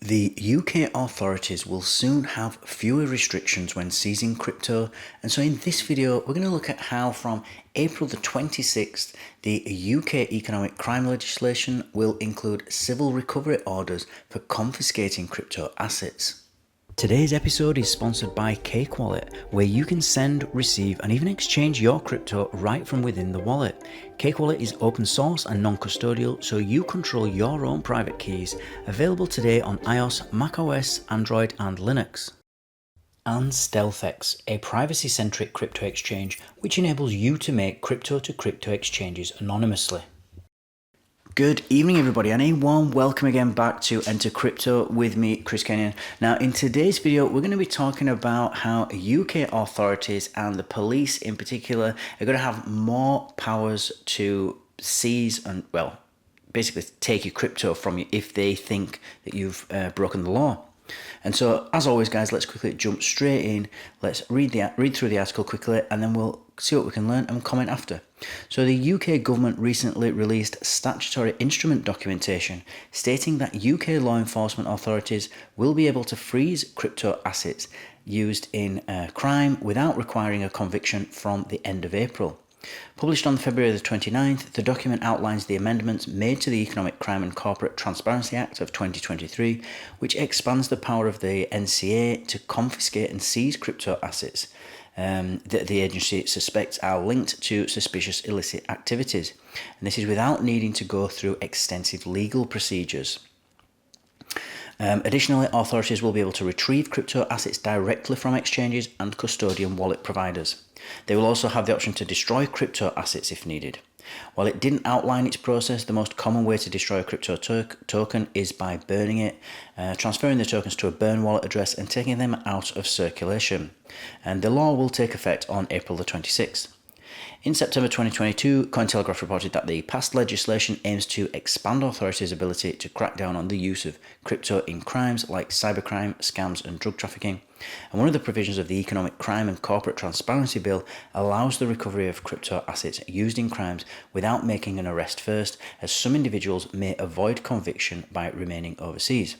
The UK authorities will soon have fewer restrictions when seizing crypto, and so in this video we're going to look at how from April the 26th the UK economic crime legislation will include civil recovery orders for confiscating crypto assets. Today's episode is sponsored by Cake Wallet, where you can send, receive and even exchange your crypto right from within the wallet. Cake Wallet is open source and non-custodial, so you control your own private keys, available today on iOS, macOS, Android and Linux. And StealthEX, a privacy-centric crypto exchange which enables you to make crypto-to-crypto exchanges anonymously. Good evening everybody, and a warm welcome again back to Enter Crypto with me, Chris Kenyon. Now in today's video we're going to be talking about how UK authorities and the police in particular are going to have more powers to seize and, well, basically take your crypto from you if they think that you've broken the law. And so, as always guys, let's quickly jump straight in. Let's read through the article quickly and then we'll see what we can learn and comment after. So the UK government recently released statutory instrument documentation stating that UK law enforcement authorities will be able to freeze crypto assets used in crime without requiring a conviction from the end of April. Published on February the 29th, the document outlines the amendments made to the Economic Crime and Corporate Transparency Act of 2023, which expands the power of the NCA to confiscate and seize crypto assets that the agency suspects are linked to suspicious illicit activities. And this is without needing to go through extensive legal procedures. Additionally, authorities will be able to retrieve crypto assets directly from exchanges and custodian wallet providers. They will also have the option to destroy crypto assets if needed. While it didn't outline its process, the most common way to destroy a crypto token is by burning it, transferring the tokens to a burn wallet address and taking them out of circulation. And the law will take effect on April the 26th. In September 2022, Cointelegraph reported that the passed legislation aims to expand authorities' ability to crack down on the use of crypto in crimes like cybercrime, scams and drug trafficking. And one of the provisions of the Economic Crime and Corporate Transparency Bill allows the recovery of crypto assets used in crimes without making an arrest first, as some individuals may avoid conviction by remaining overseas.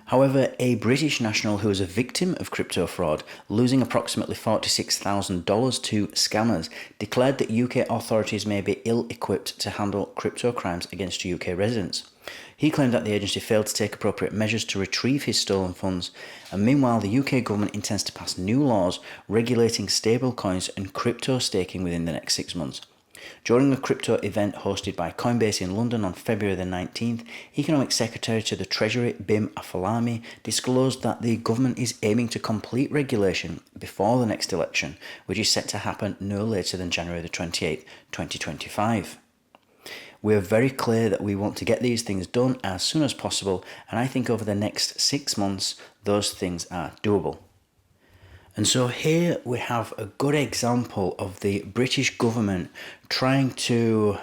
However, a British national who was a victim of crypto fraud, losing approximately $46,000 to scammers, declared that UK authorities may be ill-equipped to handle crypto crimes against UK residents. He claimed that the agency failed to take appropriate measures to retrieve his stolen funds, and meanwhile the UK government intends to pass new laws regulating stablecoins and crypto staking within the next 6 months. During a crypto event hosted by Coinbase in London on February the 19th, Economic Secretary to the Treasury Bim Afellamy disclosed that the government is aiming to complete regulation before the next election, which is set to happen no later than January the 28th, 2025. We are very clear that we want to get these things done as soon as possible, and I think over the next 6 months those things are doable. And so here we have a good example of the British government trying to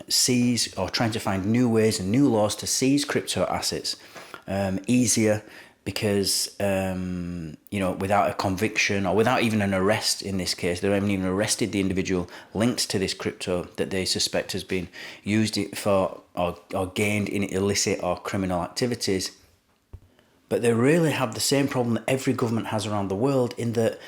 seize, or trying to find new ways and new laws to seize crypto assets easier, because without a conviction or without even an arrest in this case. They haven't even arrested the individual linked to this crypto that they suspect has been used it for or gained in illicit or criminal activities. But they really have the same problem that every government has around the world, in that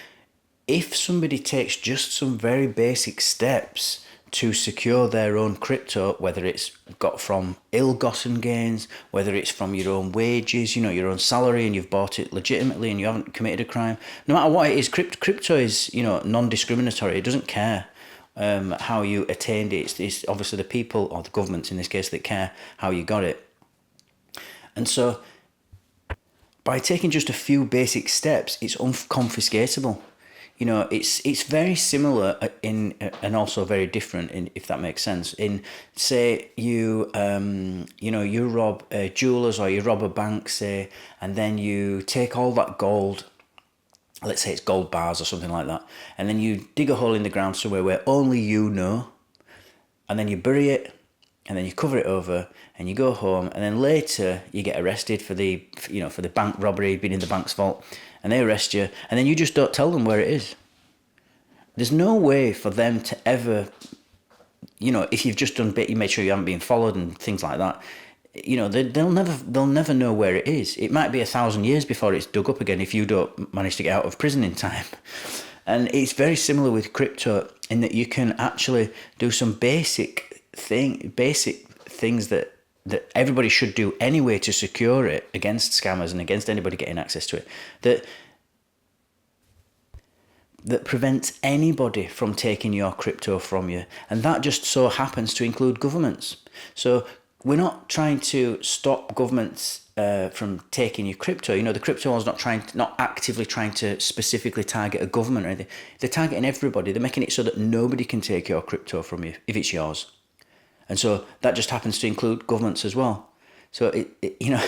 if somebody takes just some very basic steps to secure their own crypto, whether it's got from ill-gotten gains, whether it's from your own wages, your own salary, and you've bought it legitimately and you haven't committed a crime, no matter what it is, crypto is, non-discriminatory. It doesn't care how you attained it. It's obviously the people, or the governments in this case, that care how you got it. And so by taking just a few basic steps, it's confiscatable. It's very similar in and also very different in, if that makes sense. In, say, you rob a jeweller's or you rob a bank, say, and then you take all that gold, let's say it's gold bars or something like that, and then you dig a hole in the ground somewhere where only you know, and then you bury it, and then you cover it over, and you go home, and then later you get arrested for the bank robbery, being in the bank's vault, and they arrest you, and then you just don't tell them where it is. There's no way for them to ever, if you've just done bit, you made sure you haven't been followed and things like that, you know, they'll never know where it is. It might be 1,000 years before it's dug up again if you don't manage to get out of prison in time. And it's very similar with crypto in that you can actually do some basic things that everybody should do anyway to secure it against scammers and against anybody getting access to it. That prevents anybody from taking your crypto from you. And that just so happens to include governments. So we're not trying to stop governments from taking your crypto. You know, the crypto laws not actively trying to specifically target a government or anything. They're targeting everybody. They're making it so that nobody can take your crypto from you if it's yours. And so that just happens to include governments as well. So it you know,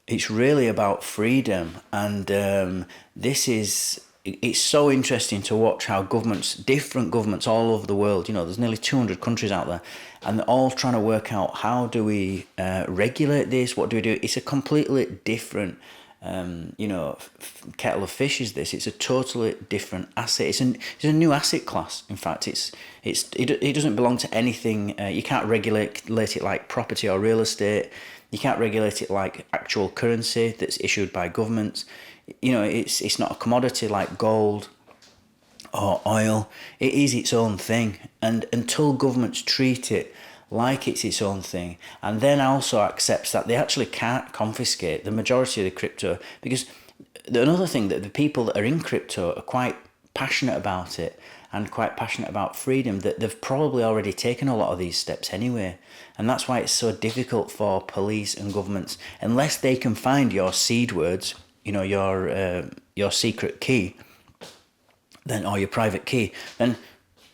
it's really about freedom. And it's so interesting to watch how different governments all over the world, you know, there's nearly 200 countries out there, and they're all trying to work out how do we regulate this, what do we do? It's a completely different, kettle of fish is this. It's a totally different asset. It's a new asset class. In fact, it doesn't belong to anything. You can't regulate it like property or real estate. You can't regulate it like actual currency that's issued by governments. You know, it's not a commodity like gold or oil. It is its own thing. And until governments treat it like it's its own thing, and then also accepts that they actually can't confiscate the majority of the crypto, because another thing that the people that are in crypto are quite passionate about it and quite passionate about freedom, that they've probably already taken a lot of these steps anyway. And that's why it's so difficult for police and governments, unless they can find your seed words, you know, your secret key, then, or your private key, then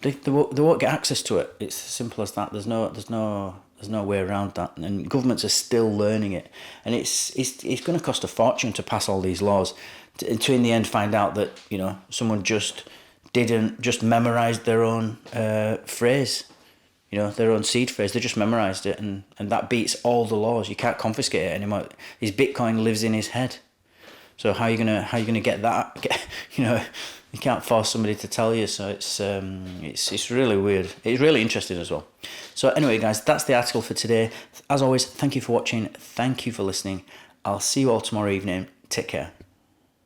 they won't get access to it. It's as simple as that. There's no way around that. And governments are still learning it, and it's going to cost a fortune to pass all these laws, to in the end find out that, you know, someone just memorized their own phrase. You know, their own seed phrase. They just memorized it, and that beats all the laws. You can't confiscate it anymore. His Bitcoin lives in his head. So how are you gonna get that? You know, you can't force somebody to tell you. So it's really weird. It's really interesting as well. So anyway, guys, that's the article for today. As always, thank you for watching. Thank you for listening. I'll see you all tomorrow evening. Take care.